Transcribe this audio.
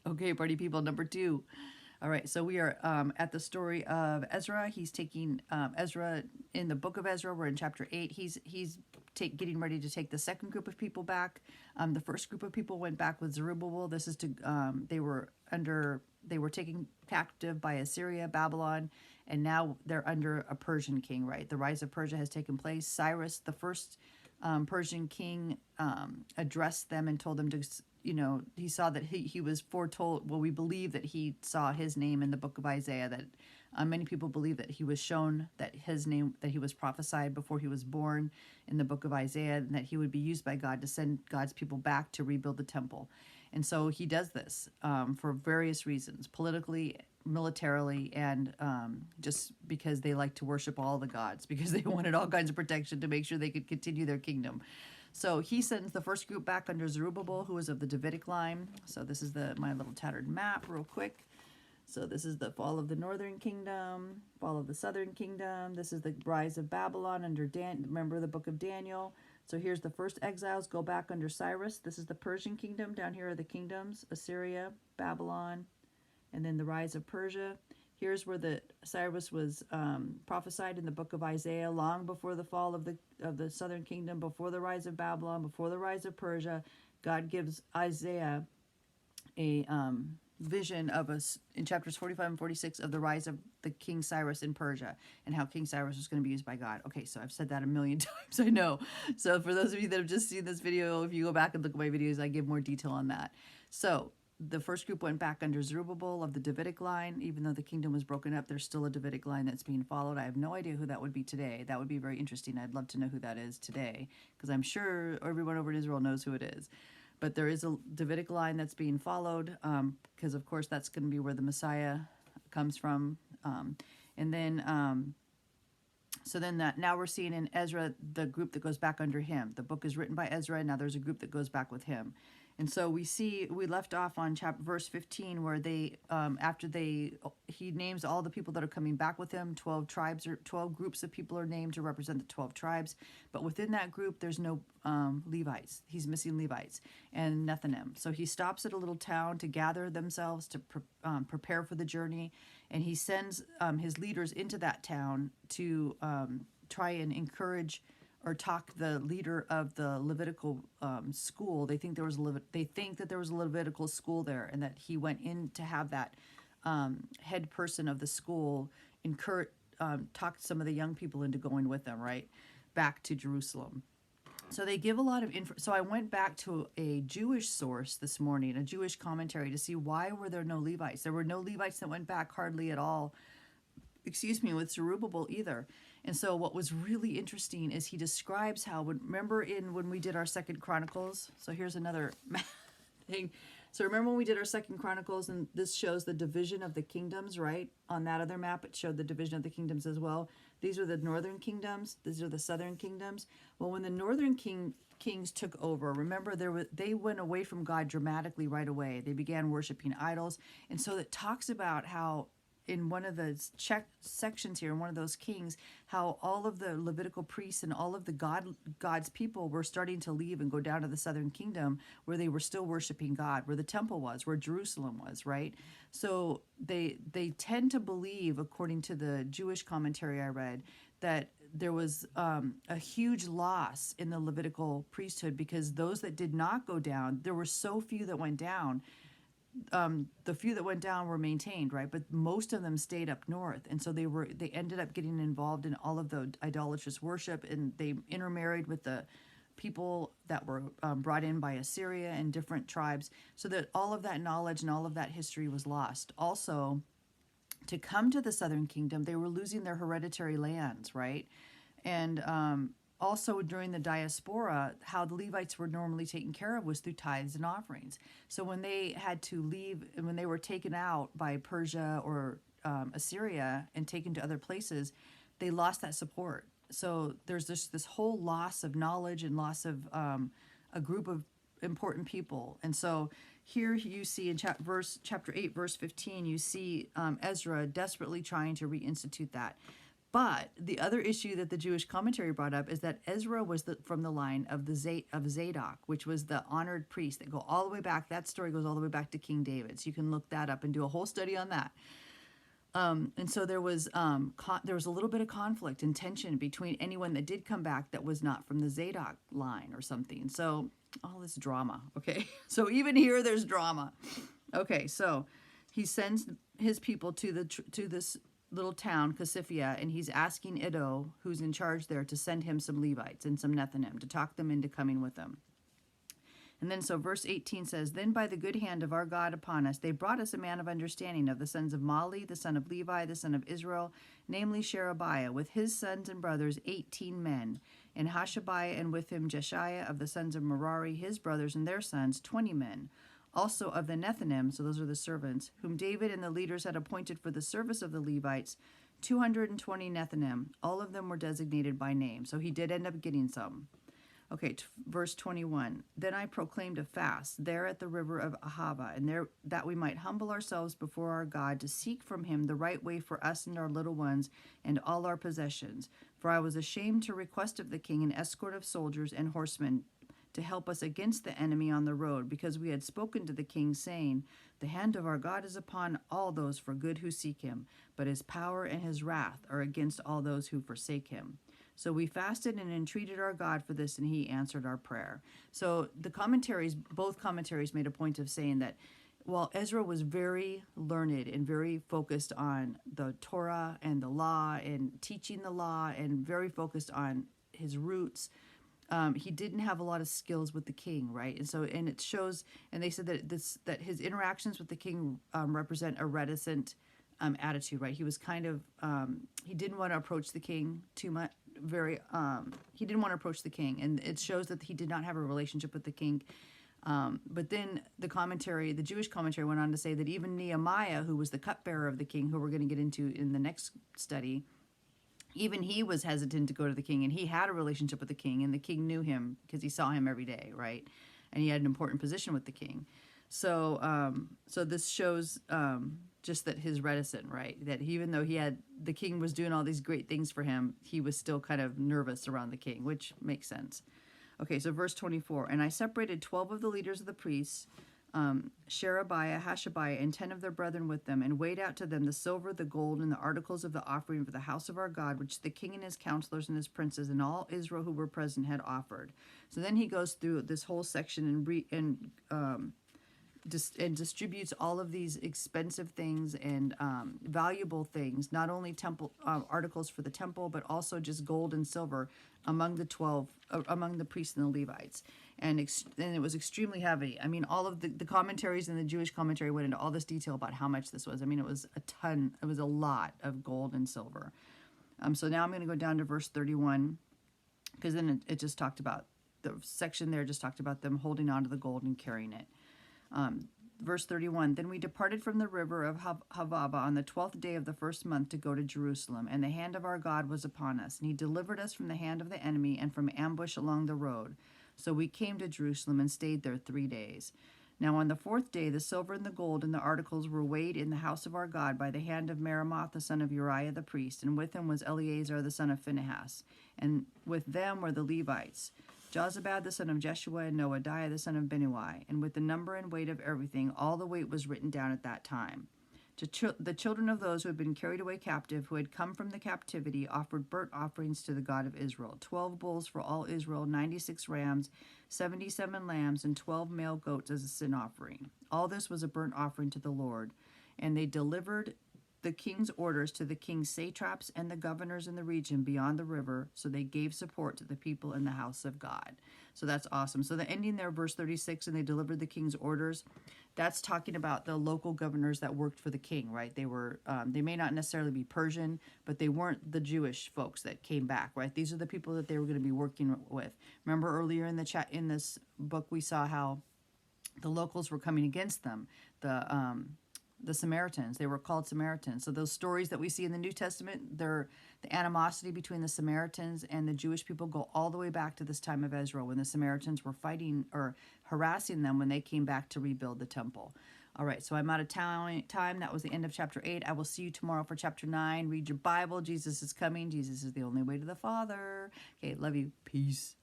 Okay, party people, number 2. All right, so we are at the story of Ezra. He's taking Ezra in the book of Ezra. We're in chapter 8. He's getting ready to take the second group of people back. The first group of people went back with Zerubbabel. This is to they were taken captive by Assyria, Babylon, and now they're under a Persian king. Right, the rise of Persia has taken place. Cyrus, the first Persian king, addressed them and told them to, he saw that he was foretold. Well, we believe that he saw his name in the book of Isaiah, that many people believe that he was shown that his name, that he was prophesied before he was born in the book of Isaiah, and that he would be used by God to send God's people back to rebuild the temple. And so he does this for various reasons, politically, militarily, and just because they like to worship all the gods, because they wanted all kinds of protection to make sure they could continue their kingdom. So he sends the first group back under Zerubbabel, who was of the Davidic line. So this is my little tattered map real quick. So this is the fall of the northern kingdom, fall of the southern kingdom. This is the rise of Babylon under remember the book of Daniel. So here's the first exiles go back under Cyrus. This is the Persian kingdom. Down here are the kingdoms, Assyria, Babylon, and then the rise of Persia. Here's where the Cyrus was prophesied in the book of Isaiah, long before the fall of the southern kingdom, before the rise of Babylon, before the rise of Persia. God gives Isaiah a vision of us in chapters 45 and 46 of the rise of the King Cyrus in Persia and how King Cyrus was going to be used by God. Okay, so I've said that a million times, I know. So for those of you that have just seen this video, if you go back and look at my videos, I give more detail on that. So the first group went back under Zerubbabel of the Davidic line. Even though the kingdom was broken up, there's still a Davidic line that's being followed. I have no idea who that would be today. That would be very interesting. I'd love to know who that is today, because I'm sure everyone over in Israel knows who it is. But there is a Davidic line that's being followed, because of course that's going to be where the Messiah comes from. And then so then now we're seeing in Ezra the group that goes back under him. The book is written by Ezra, and now there's a group that goes back with him. And so we left off on verse 15, where he names all the people that are coming back with him. 12 tribes or 12 groups of people are named to represent the 12 tribes. But within that group, there's no Levites. He's missing Levites and Nethinim. So he stops at a little town to gather themselves to prepare for the journey. And he sends his leaders into that town to try and encourage or talk the leader of the Levitical school. They think that there was a Levitical school there, and that he went in to have that head person of the school talk some of the young people into going with them, right, back to Jerusalem. So they give a lot of info. So I went back to a Jewish source this morning, a Jewish commentary, to see why were there no Levites. There were no Levites that went back hardly at all. With Zerubbabel either. And so what was really interesting is he describes how, when we did our Second Chronicles, so here's another thing. So remember when we did our Second Chronicles, and this shows the division of the kingdoms, right? On that other map, it showed the division of the kingdoms as well. These are the northern kingdoms. These are the southern kingdoms. Well, when the northern kings took over, remember they went away from God dramatically right away. They began worshiping idols. And so it talks about how in one of the sections here, in one of those kings, how all of the Levitical priests and all of the God's people were starting to leave and go down to the southern kingdom, where they were still worshiping God, where the temple was, where Jerusalem was, right? So they tend to believe, according to the Jewish commentary I read, that there was a huge loss in the Levitical priesthood, because those that did not go down, there were so few that went down. The few that went down were maintained, right? But most of them stayed up north, and so they ended up getting involved in all of the idolatrous worship, and they intermarried with the people that were brought in by Assyria and different tribes, so that all of that knowledge and all of that history was lost. Also, to come to the southern kingdom, they were losing their hereditary lands, right? And also during the diaspora, how the Levites were normally taken care of was through tithes and offerings. So when they had to leave, and when they were taken out by Persia or Assyria and taken to other places, they lost that support. So there's this whole loss of knowledge and loss of a group of important people. And so here you see in chapter 8, verse 15, you see Ezra desperately trying to reinstitute that. But the other issue that the Jewish commentary brought up is that Ezra was from the line of of Zadok, which was the honored priest that go all the way back. That story goes all the way back to King David. So you can look that up and do a whole study on that. And so there was a little bit of conflict and tension between anyone that did come back that was not from the Zadok line or something. So all this drama. Okay, so even here there's drama. Okay, so he sends his people to this little town, Casiphia, and he's asking Iddo, who's in charge there, to send him some Levites and some Nethinim to talk them into coming with them. And then so verse 18 says, Then by the good hand of our God upon us, they brought us a man of understanding of the sons of Mali, the son of Levi, the son of Israel, namely Sherebiah, with his sons and brothers 18 men, and Hashabiah, and with him Jeshiah of the sons of Merari, his brothers and their sons, 20 men. Also of the Nethinim, so those are the servants, whom David and the leaders had appointed for the service of the Levites, 220 Nethinim. All of them were designated by name. So he did end up getting some. Okay, verse 21. Then I proclaimed a fast there at the river of Ahava, and there that we might humble ourselves before our God to seek from him the right way for us and our little ones and all our possessions. For I was ashamed to request of the king an escort of soldiers and horsemen to help us against the enemy on the road, because we had spoken to the king, saying, The hand of our God is upon all those for good who seek him, but his power and his wrath are against all those who forsake him. So we fasted and entreated our God for this, and he answered our prayer. So the commentaries, both commentaries made a point of saying that while Ezra was very learned and very focused on the Torah and the law and teaching the law and very focused on his roots, he didn't have a lot of skills with the king, right? And so, and it shows, and they said that his interactions with the king represent a reticent attitude, right? He was kind of, he didn't want to approach the king too much, he didn't want to approach the king, and it shows that he did not have a relationship with the king. But then the Jewish commentary went on to say that even Nehemiah, who was the cupbearer of the king, who we're going to get into in the next study, even he was hesitant to go to the king, and he had a relationship with the king, and the king knew him because he saw him every day, right? And he had an important position with the king. So, so this shows just that his reticent, right? That even though the king was doing all these great things for him, he was still kind of nervous around the king, which makes sense. Okay, so verse 24, and I separated 12 of the leaders of the priests, Sherebiah, Hashabiah, and 10 of their brethren with them, and weighed out to them the silver, the gold, and the articles of the offering for the house of our God, which the king and his counselors and his princes and all Israel who were present had offered. So then he goes through this whole section and distributes all of these expensive things and valuable things, not only temple articles for the temple, but also just gold and silver among the priests and the Levites. And it was extremely heavy. I mean, all of the commentaries and the Jewish commentary went into all this detail about how much this was. I mean, it was a ton. It was a lot of gold and silver. So now I'm going to go down to verse 31, because then it just talked about, the section there just talked about them holding on to the gold and carrying it. Verse 31, Then we departed from the river of Havava on the 12th day of the first month to go to Jerusalem, and the hand of our God was upon us, and he delivered us from the hand of the enemy and from ambush along the road. So we came to Jerusalem and stayed there 3 days. Now on the 4th day, the silver and the gold and the articles were weighed in the house of our God by the hand of Meremoth the son of Uriah the priest, and with him was Eleazar the son of Phinehas, and with them were the Levites, Jozabad the son of Jeshua, and Noadiah the son of Binnui, and with the number and weight of everything, all the weight was written down at that time. The children of those who had been carried away captive, who had come from the captivity, offered burnt offerings to the God of Israel, 12 bulls for all Israel, 96 rams, 77 lambs, and 12 male goats as a sin offering. All this was a burnt offering to the Lord. And they delivered the king's orders to the king's satraps and the governors in the region beyond the river, so they gave support to the people in the house of God. So that's awesome. So the ending there, verse 36, and they delivered the king's orders, that's talking about the local governors that worked for the king, right? They were, they may not necessarily be Persian, but they weren't the Jewish folks that came back, right? These are the people that they were going to be working with. Remember earlier in the chat, in this book, we saw how the locals were coming against them. The Samaritans, they were called Samaritans. So those stories that we see in the New Testament, the animosity between the Samaritans and the Jewish people go all the way back to this time of Ezra, when the Samaritans were fighting or harassing them when they came back to rebuild the temple. All right, so I'm out of time. That was the end of chapter 8. I will see you tomorrow for chapter 9. Read your Bible. Jesus is coming. Jesus is the only way to the Father. Okay, love you. Peace.